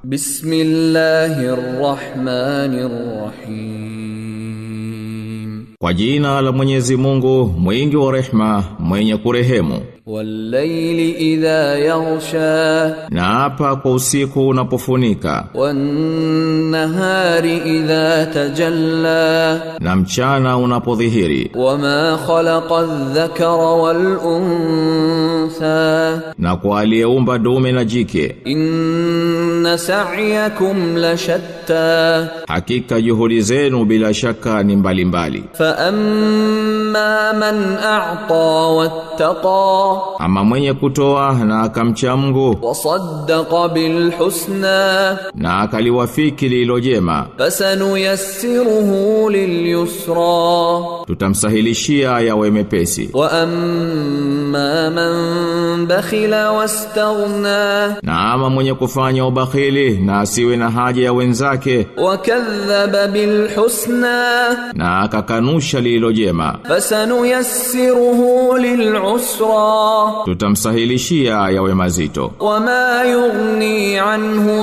Bismillahirrahmanirrahim. Kwa jina la Mwenyezi Mungu, mwingi wa rehema, mwenye kurehemu. Wal-layli idha yaghsha, na hapa kwa usiku unapofunika. Wan-nahari idha tajalla, na mchana unapodhihiri. Wama khalaqa adh-dhakara wal-untha, na kwa aliyeumba dume na jike. Inna sa'yakum la shatta, hakika juhudi zenu bila shaka ni mbalimbali. Fa amma man a'ta wattaqa, ama mwenye kutoa na akamcha Mungu. Wasaddaqa bil husna, na akaliwafiki lilo jema. Fasanuyassiruhu lil yusra, tutamsahilishia yawe mepesi. Wa amma man bakhila wastaghna, na ama mwenye kufanya ubakhili na asiwe na haja ya wenzake. Wakadhaba bil husna, na akakanusha lilo jema. Fasanuyassiruhu lil usra, tutamsahilishia yawe mazito. Wama yughni anhu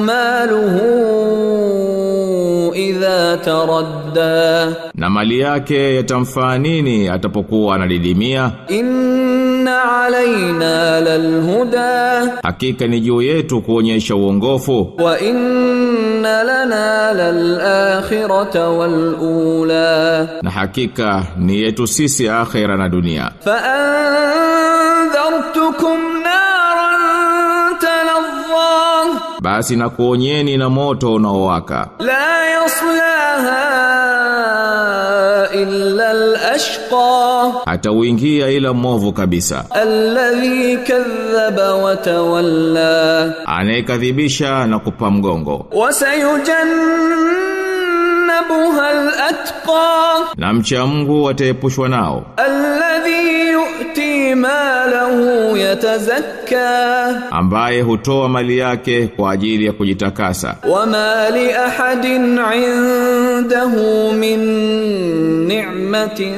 maluhu idha taradda, na mali yake yatamfaa nini atapokuwa analidimia. Inna alayna lalhuda, hakika ni juu yetu kuonyesha uongofu. Wa inna lana lalakhirata walula, na hakika ni yetu sisi akhira na dunia. Fa anzartukum naran talazza, basi na kuonyeni na moto unaowaka. La yaslaha illa al-ashqa, hata uingia ila mwovu kabisa. Alladhi kadhaba wa tawalla, anayekadhibisha na kupa mgongo. Wasayujannabuha al-atqa, na mcha Mungu ataepushwa nao. Alladhi yu'ti malahu yatazakka, ambaye hutoa mali yake kwa ajili ya kujitakasa. Wama li ahadin 'indahu min ni'matin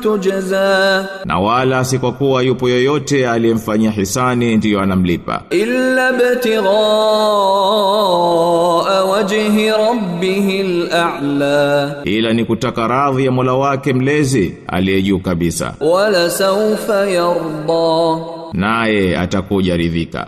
tujza, na wala si kwa kuwa yupo yoyote aliyemfanyia hisani ndiyo anamlipa. Illa ibtigha wajhi rabbihil a'la, ila ni kutaka radhi ya Mola wake mlezi aliye juu kabisa. Wala sawfa yarda, naye atakuja ridhika.